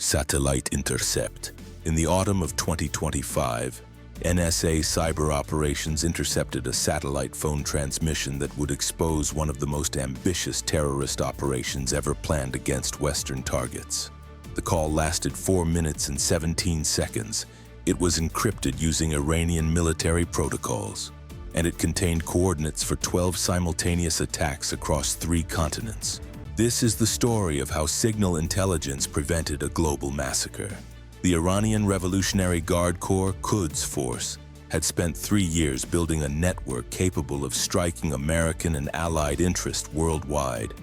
Satellite Intercept. In the autumn of 2025, NSA Cyber operations intercepted a satellite phone transmission that would expose one of the most ambitious terrorist operations ever planned against Western targets. The call lasted 4 minutes and 17 seconds. It was encrypted using Iranian military protocols, and it contained coordinates for 12 simultaneous attacks across 3 continents. This is the story of how signal intelligence prevented a global massacre. The Iranian Revolutionary Guard Corps Quds Force had spent 3 years building a network capable of striking American and Allied interest worldwide.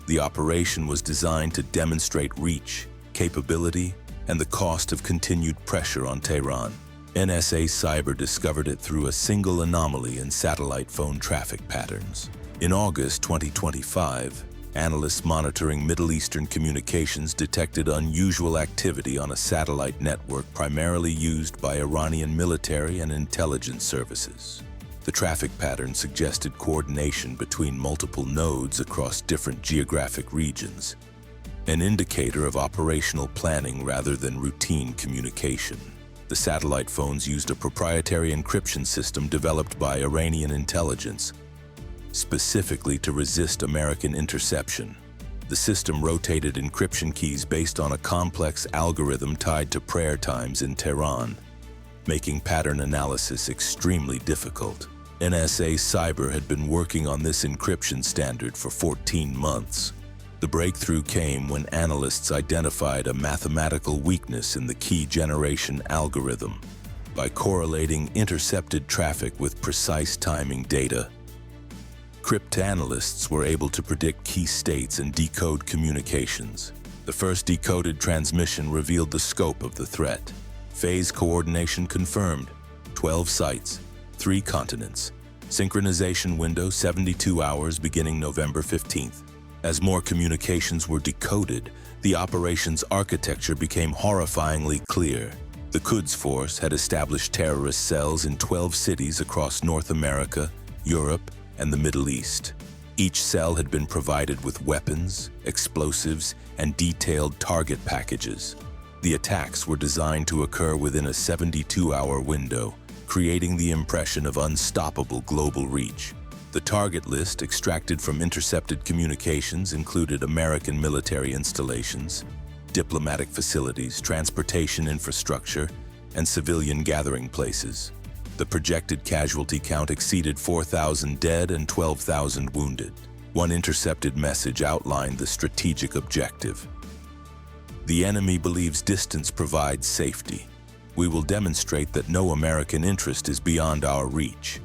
The operation was designed to demonstrate reach, capability, and the cost of continued pressure on Tehran. NSA Cyber discovered it through a single anomaly in satellite phone traffic patterns. In August 2025, analysts monitoring Middle Eastern communications detected unusual activity on a satellite network primarily used by Iranian military and intelligence services. The traffic pattern suggested coordination between multiple nodes across different geographic regions, an indicator of operational planning rather than routine communication. The satellite phones used a proprietary encryption system developed by Iranian intelligence, specifically to resist American interception. The system rotated encryption keys based on a complex algorithm tied to prayer times in Tehran, making pattern analysis extremely difficult. NSA Cyber had been working on this encryption standard for 14 months. The breakthrough came when analysts identified a mathematical weakness in the key generation algorithm. By correlating intercepted traffic with precise timing data, cryptanalysts were able to predict key states and decode communications. The first decoded transmission revealed the scope of the threat. Phase coordination confirmed. 12 sites, 3 continents. Synchronization window 72 hours beginning November 15th. As more communications were decoded, the operation's architecture became horrifyingly clear. The Quds Force had established terrorist cells in 12 cities across North America, Europe, and the Middle East. Each cell had been provided with weapons, explosives, and detailed target packages. The attacks were designed to occur within a 72-hour window, creating the impression of unstoppable global reach. The target list extracted from intercepted communications included American military installations, diplomatic facilities, transportation infrastructure, and civilian gathering places. The projected casualty count exceeded 4,000 dead and 12,000 wounded. One intercepted message outlined the strategic objective. The enemy believes distance provides safety. We will demonstrate that no American interest is beyond our reach.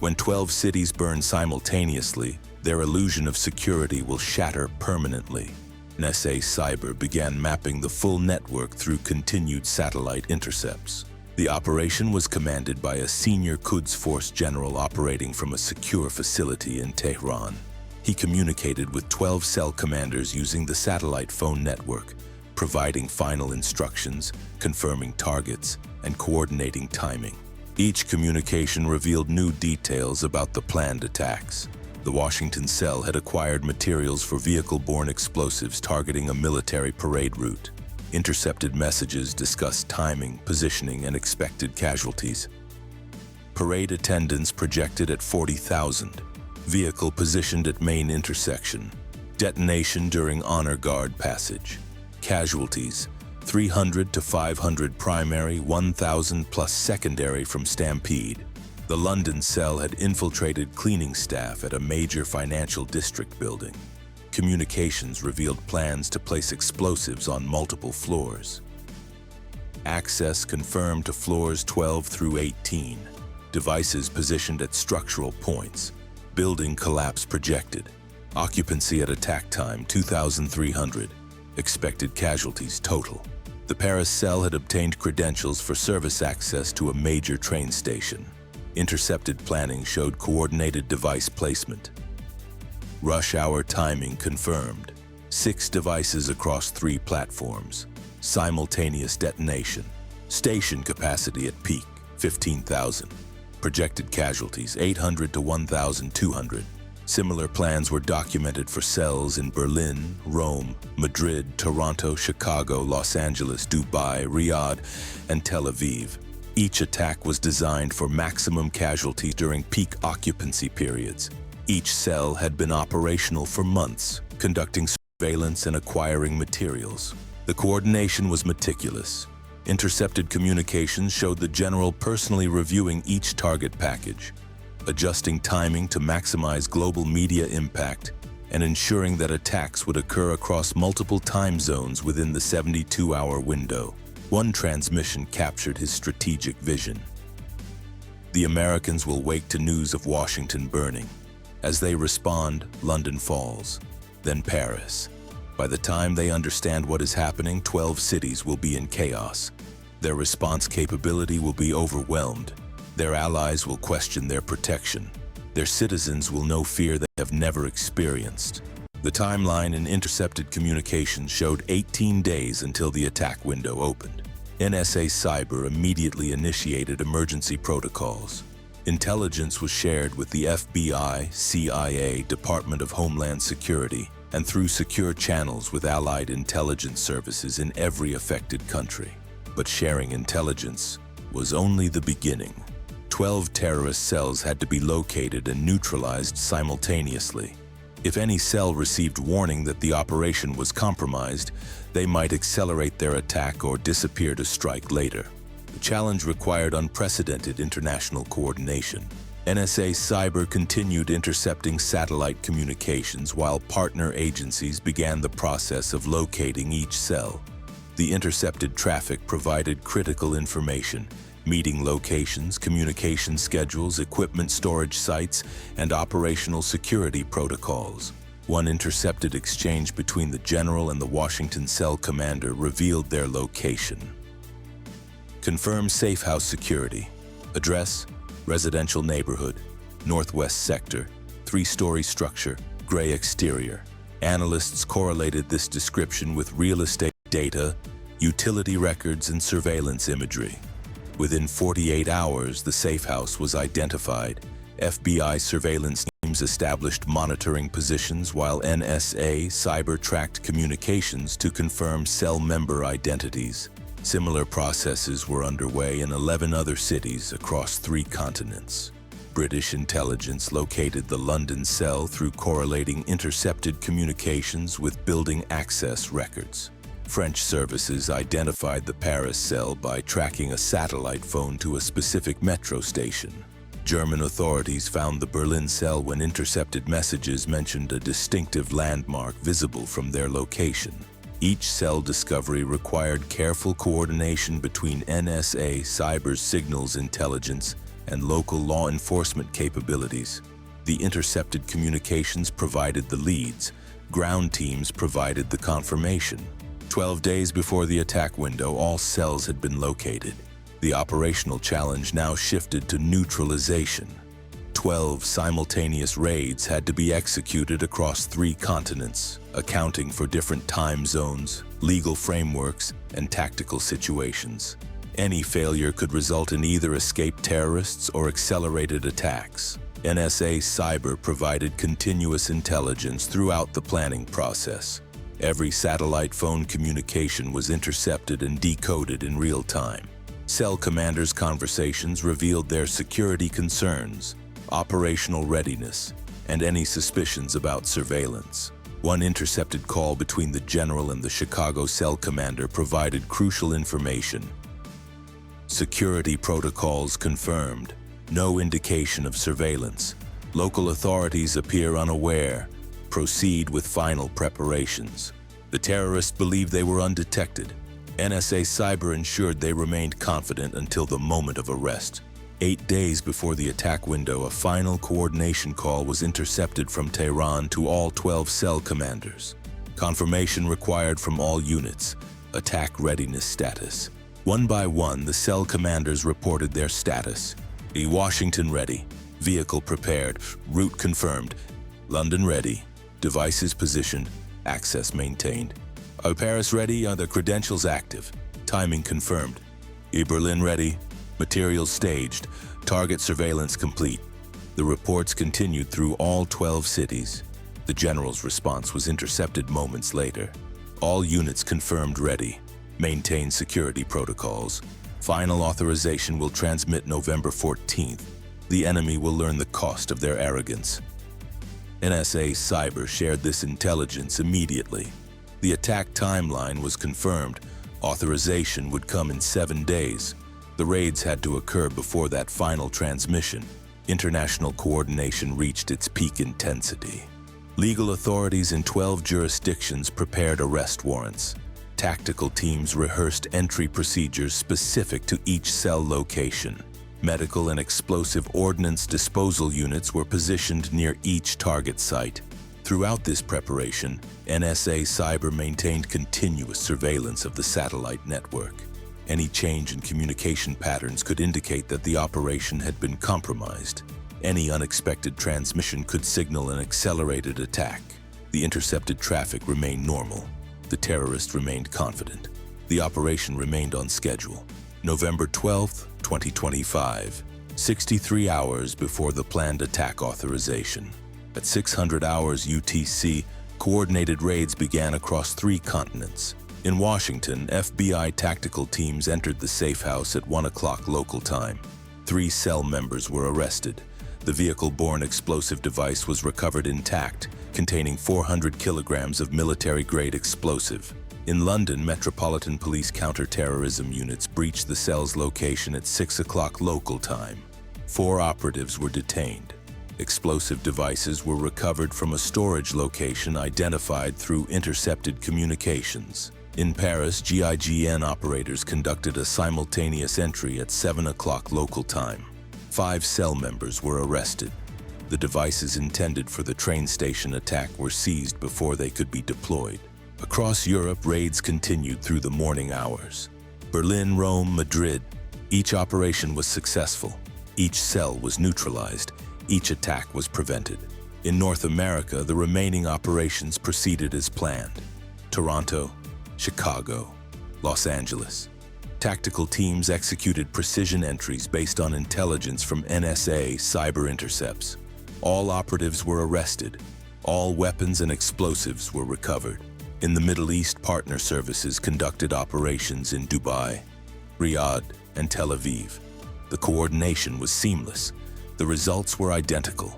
When 12 cities burn simultaneously, their illusion of security will shatter permanently. NSA Cyber began mapping the full network through continued satellite intercepts. The operation was commanded by a senior Quds Force general operating from a secure facility in Tehran. He communicated with 12 cell commanders using the satellite phone network, providing final instructions, confirming targets, and coordinating timing. Each communication revealed new details about the planned attacks. The Washington cell had acquired materials for vehicle-borne explosives targeting a military parade route. Intercepted messages discussed timing, positioning, and expected casualties. Parade attendance projected at 40,000. Vehicle positioned at main intersection. Detonation during honor guard passage. Casualties: 300 to 500 primary, 1,000 plus secondary from stampede. The London cell had infiltrated cleaning staff at a major financial district building. Communications revealed plans to place explosives on multiple floors. Access confirmed to floors 12 through 18. Devices positioned at structural points. Building collapse projected. Occupancy at attack time 2,300. Expected casualties total. The Paris cell had obtained credentials for service access to a major train station. Intercepted planning showed coordinated device placement. Rush hour timing confirmed. 6 devices across 3 platforms. Simultaneous detonation. Station capacity at peak, 15,000. Projected casualties, 800 to 1,200. Similar plans were documented for cells in Berlin, Rome, Madrid, Toronto, Chicago, Los Angeles, Dubai, Riyadh, and Tel Aviv. Each attack was designed for maximum casualties during peak occupancy periods. Each cell had been operational for months, conducting surveillance and acquiring materials. The coordination was meticulous. Intercepted communications showed the general personally reviewing each target package, adjusting timing to maximize global media impact, and ensuring that attacks would occur across multiple time zones within the 72-hour window. One transmission captured his strategic vision. The Americans will wake to news of Washington burning. As they respond, London falls, then Paris. By the time they understand what is happening, 12 cities will be in chaos. Their response capability will be overwhelmed. Their allies will question their protection. Their citizens will know fear they have never experienced. The timeline in intercepted communications showed 18 days until the attack window opened. NSA Cyber immediately initiated emergency protocols. Intelligence was shared with the FBI, CIA, Department of Homeland Security, and through secure channels with allied intelligence services in every affected country. But sharing intelligence was only the beginning. 12 terrorist cells had to be located and neutralized simultaneously. If any cell received warning that the operation was compromised, they might accelerate their attack or disappear to strike later. The challenge required unprecedented international coordination. NSA Cyber continued intercepting satellite communications while partner agencies began the process of locating each cell. The intercepted traffic provided critical information: meeting locations, communication schedules, equipment storage sites, and operational security protocols. One intercepted exchange between the general and the Washington cell commander revealed their location. Confirm safe house security. Address: residential neighborhood, northwest sector, 3-story structure, gray exterior. Analysts correlated this description with real estate data, utility records, and surveillance imagery. Within 48 hours, the safe house was identified. FBI surveillance teams established monitoring positions while NSA Cyber tracked communications to confirm cell member identities. Similar processes were underway in 11 other cities across 3 continents. British intelligence located the London cell through correlating intercepted communications with building access records. French services identified the Paris cell by tracking a satellite phone to a specific metro station. German authorities found the Berlin cell when intercepted messages mentioned a distinctive landmark visible from their location. Each cell discovery required careful coordination between NSA Cyber's signals intelligence and local law enforcement capabilities. The intercepted communications provided the leads. Ground teams provided the confirmation. 12 days before the attack window, all cells had been located. The operational challenge now shifted to neutralization. 12 simultaneous raids had to be executed across 3 continents, accounting for different time zones, legal frameworks, and tactical situations. Any failure could result in either escaped terrorists or accelerated attacks. NSA Cyber provided continuous intelligence throughout the planning process. Every satellite phone communication was intercepted and decoded in real time. Cell commanders' conversations revealed their security concerns, operational readiness, and any suspicions about surveillance. One intercepted call between the general and the Chicago cell commander provided crucial information. Security protocols confirmed. No indication of surveillance. Local authorities appear unaware. Proceed with final preparations. The terrorists believed they were undetected. NSA Cyber ensured they remained confident until the moment of arrest. 8 days before the attack window, a final coordination call was intercepted from Tehran to all 12 cell commanders. Confirmation required from all units. Attack readiness status. One by one, the cell commanders reported their status. Washington ready. Vehicle prepared. Route confirmed. London ready. Devices positioned. Access maintained. Paris ready. Are the credentials active? Timing confirmed. Berlin ready. Materials staged. Target surveillance complete. The reports continued through all 12 cities. The general's response was intercepted moments later. All units confirmed ready. Maintain security protocols. Final authorization will transmit November 14th. The enemy will learn the cost of their arrogance. NSA Cyber shared this intelligence immediately. The attack timeline was confirmed. Authorization would come in 7 days. The raids had to occur before that final transmission. International coordination reached its peak intensity. Legal authorities in 12 jurisdictions prepared arrest warrants. Tactical teams rehearsed entry procedures specific to each cell location. Medical and explosive ordnance disposal units were positioned near each target site. Throughout this preparation, NSA Cyber maintained continuous surveillance of the satellite network. Any change in communication patterns could indicate that the operation had been compromised. Any unexpected transmission could signal an accelerated attack. The intercepted traffic remained normal. The terrorist remained confident. The operation remained on schedule. November 12, 2025, 63 hours before the planned attack authorization. At 600 hours UTC, coordinated raids began across 3 continents. In Washington, FBI tactical teams entered the safe house at 1 o'clock local time. 3 cell members were arrested. The vehicle-borne explosive device was recovered intact, containing 400 kilograms of military-grade explosive. In London, Metropolitan Police counter-terrorism units breached the cell's location at 6 o'clock local time. 4 operatives were detained. Explosive devices were recovered from a storage location identified through intercepted communications. In Paris, GIGN operators conducted a simultaneous entry at 7 o'clock local time. 5 cell members were arrested. The devices intended for the train station attack were seized before they could be deployed. Across Europe, raids continued through the morning hours. Berlin, Rome, Madrid. Each operation was successful. Each cell was neutralized. Each attack was prevented. In North America, the remaining operations proceeded as planned. Toronto, Chicago, Los Angeles. Tactical teams executed precision entries based on intelligence from NSA Cyber intercepts. All operatives were arrested. All weapons and explosives were recovered. In the Middle East, partner services conducted operations in Dubai, Riyadh, and Tel Aviv. The coordination was seamless. The results were identical.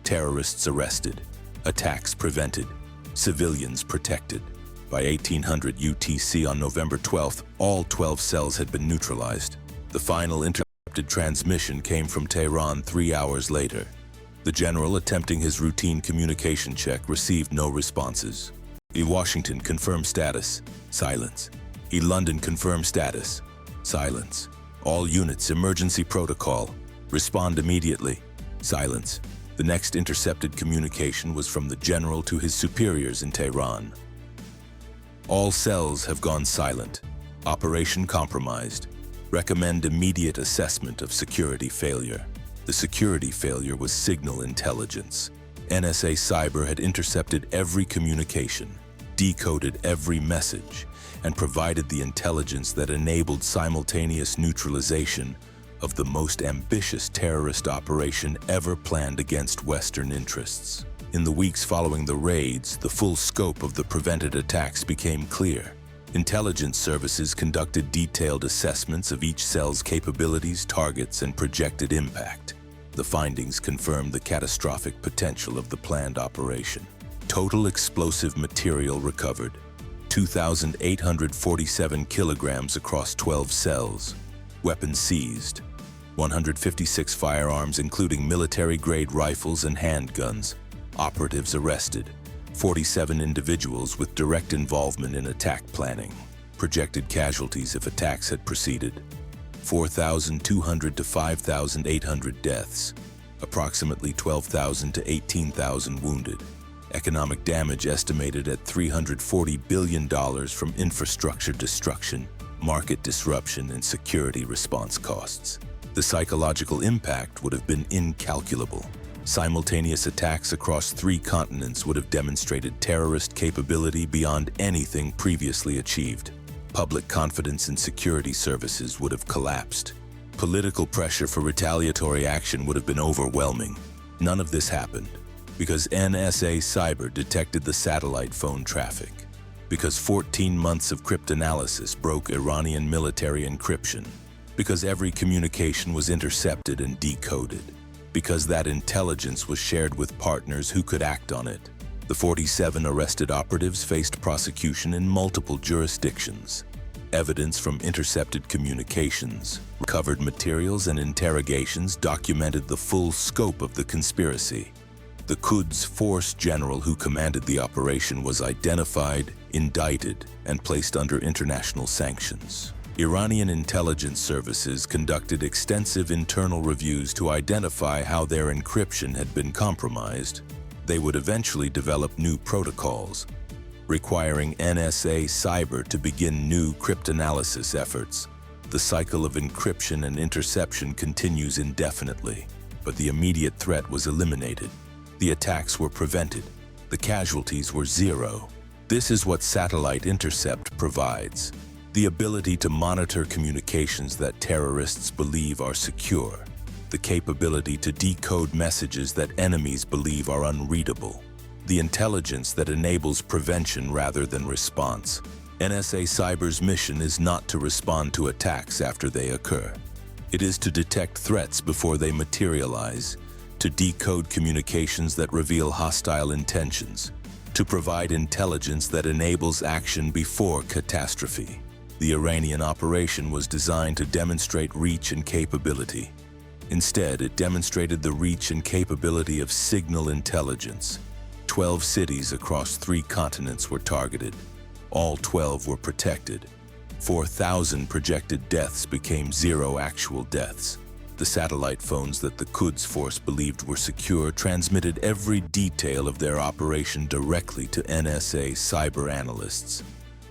Terrorists arrested, attacks prevented, civilians protected. By 1800 UTC on November 12th, all 12 cells had been neutralized. The final intercepted transmission came from Tehran 3 hours later. The general, attempting his routine communication check, received no responses. Washington, confirm status. Silence. London, confirm status. Silence. All units, emergency protocol. Respond immediately. Silence. The next intercepted communication was from the general to his superiors in Tehran. All cells have gone silent. Operation compromised. Recommend immediate assessment of security failure. The security failure was signal intelligence. NSA Cyber had intercepted every communication, decoded every message, and provided the intelligence that enabled simultaneous neutralization of the most ambitious terrorist operation ever planned against Western interests. In the weeks following the raids, the full scope of the prevented attacks became clear. Intelligence services conducted detailed assessments of each cell's capabilities, targets, and projected impact. The findings confirmed the catastrophic potential of the planned operation. Total explosive material recovered, 2,847 kilograms across 12 cells. Weapons seized, 156 firearms including military-grade rifles and handguns. Operatives arrested, 47 individuals with direct involvement in attack planning. Projected casualties if attacks had proceeded, 4,200 to 5,800 deaths, approximately 12,000 to 18,000 wounded. Economic damage estimated at $340 billion from infrastructure destruction, market disruption, and security response costs. The psychological impact would have been incalculable. Simultaneous attacks across 3 continents would have demonstrated terrorist capability beyond anything previously achieved. Public confidence in security services would have collapsed. Political pressure for retaliatory action would have been overwhelming. None of this happened because NSA Cyber detected the satellite phone traffic, because 14 months of cryptanalysis broke Iranian military encryption, because every communication was intercepted and decoded, because that intelligence was shared with partners who could act on it. The 47 arrested operatives faced prosecution in multiple jurisdictions. Evidence from intercepted communications, recovered materials, and interrogations documented the full scope of the conspiracy. The Quds Force general who commanded the operation was identified, indicted, and placed under international sanctions. Iranian intelligence services conducted extensive internal reviews to identify how their encryption had been compromised. They would eventually develop new protocols, requiring NSA Cyber to begin new cryptanalysis efforts. The cycle of encryption and interception continues indefinitely, but the immediate threat was eliminated. The attacks were prevented. The casualties were zero. This is what satellite intercept provides: the ability to monitor communications that terrorists believe are secure, the capability to decode messages that enemies believe are unreadable, the intelligence that enables prevention rather than response. NSA Cyber's mission is not to respond to attacks after they occur. It is to detect threats before they materialize, to decode communications that reveal hostile intentions, to provide intelligence that enables action before catastrophe. The Iranian operation was designed to demonstrate reach and capability. Instead, it demonstrated the reach and capability of signal intelligence. 12 cities across 3 continents were targeted. All 12 were protected. 4,000 projected deaths became 0 actual deaths. The satellite phones that the Quds Force believed were secure transmitted every detail of their operation directly to NSA Cyber analysts.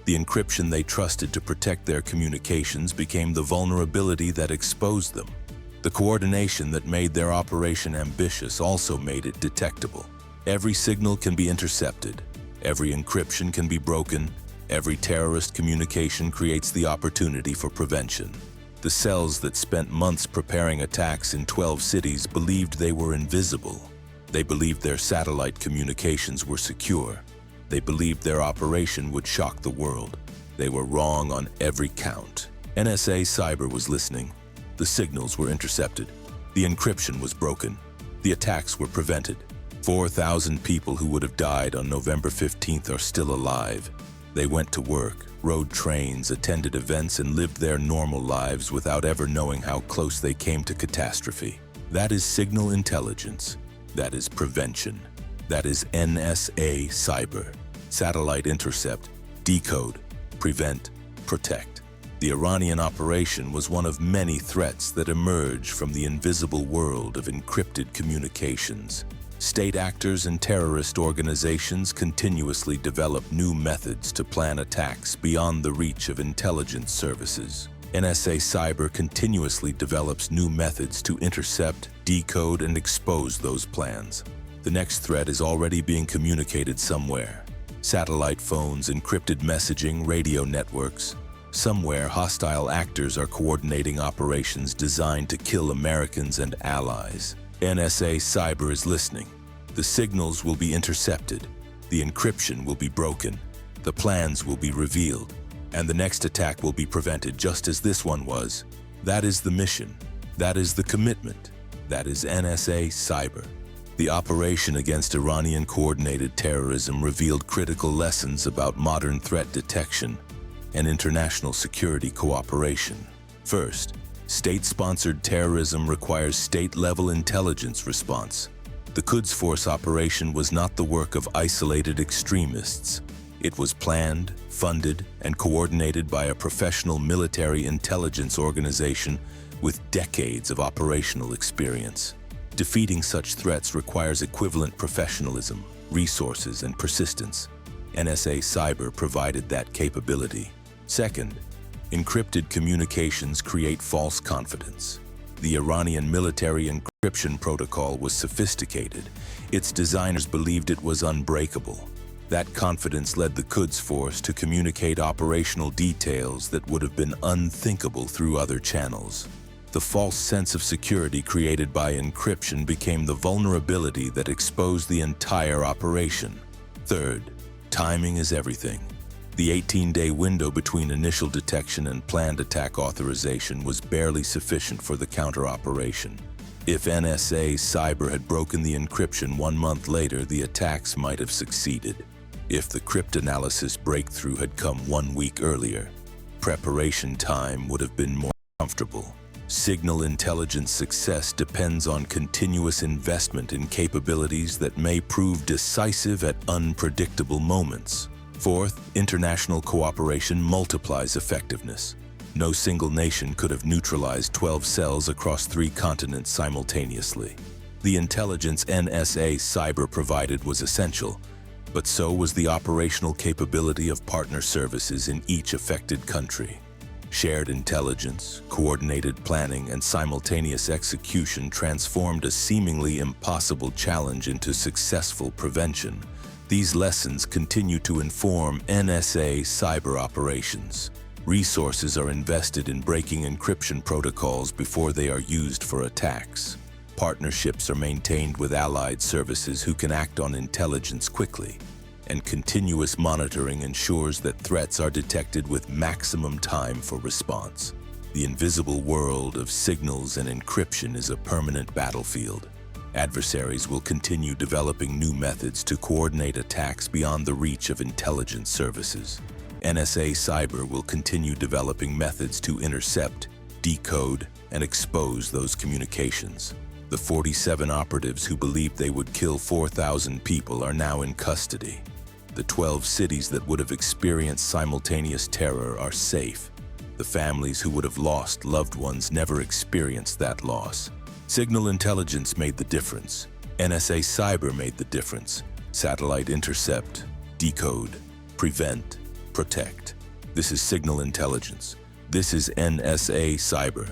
The encryption they trusted to protect their communications became the vulnerability that exposed them. The coordination that made their operation ambitious also made it detectable. Every signal can be intercepted. Every encryption can be broken. Every terrorist communication creates the opportunity for prevention. The cells that spent months preparing attacks in 12 cities believed they were invisible. They believed their satellite communications were secure. They believed their operation would shock the world. They were wrong on every count. NSA Cyber was listening. The signals were intercepted. The encryption was broken. The attacks were prevented. 4,000 people who would have died on November 15th are still alive. They went to work, rode trains, attended events, and lived their normal lives without ever knowing how close they came to catastrophe. That is signal intelligence. That is prevention. That is NSA Cyber. Satellite intercept, decode, prevent, protect. The Iranian operation was one of many threats that emerged from the invisible world of encrypted communications. State actors and terrorist organizations continuously develop new methods to plan attacks beyond the reach of intelligence services. NSA Cyber continuously develops new methods to intercept, decode, and expose those plans. The next threat is already being communicated somewhere. Satellite phones, encrypted messaging, radio networks. Somewhere, hostile actors are coordinating operations designed to kill Americans and allies. NSA Cyber is listening. The signals will be intercepted. The encryption will be broken. The plans will be revealed. And the next attack will be prevented just as this one was. That is the mission. That is the commitment. That is NSA Cyber. The operation against Iranian coordinated terrorism revealed critical lessons about modern threat detection and international security cooperation. First, state-sponsored terrorism requires state-level intelligence response. The Quds Force operation was not the work of isolated extremists. It was planned, funded, and coordinated by a professional military intelligence organization with decades of operational experience. Defeating such threats requires equivalent professionalism, resources, and persistence. NSA Cyber provided that capability. Second, encrypted communications create false confidence. The Iranian military encryption protocol was sophisticated. Its designers believed it was unbreakable. That confidence led the Quds Force to communicate operational details that would have been unthinkable through other channels. the false sense of security created by encryption became the vulnerability that exposed the entire operation. Third, timing is everything. The 18-day window between initial detection and planned attack authorization was barely sufficient for the counter-operation. If NSA Cyber had broken the encryption 1 month later, the attacks might have succeeded. If the cryptanalysis breakthrough had come 1 week earlier, preparation time would have been more comfortable. Signal intelligence success depends on continuous investment in capabilities that may prove decisive at unpredictable moments. Fourth, international cooperation multiplies effectiveness. No single nation could have neutralized 12 cells across 3 continents simultaneously. The intelligence NSA Cyber provided was essential, but so was the operational capability of partner services in each affected country. Shared intelligence, coordinated planning, and simultaneous execution transformed a seemingly impossible challenge into successful prevention. These lessons continue to inform NSA Cyber operations. Resources are invested in breaking encryption protocols before they are used for attacks. Partnerships are maintained with allied services who can act on intelligence quickly, and continuous monitoring ensures that threats are detected with maximum time for response. The invisible world of signals and encryption is a permanent battlefield. Adversaries will continue developing new methods to coordinate attacks beyond the reach of intelligence services. NSA Cyber will continue developing methods to intercept, decode, and expose those communications. The 47 operatives who believed they would kill 4,000 people are now in custody. The 12 cities that would have experienced simultaneous terror are safe. The families who would have lost loved ones never experienced that loss. Signal intelligence made the difference. NSA Cyber made the difference. Satellite intercept, decode, prevent, protect. This is signal intelligence. This is NSA Cyber.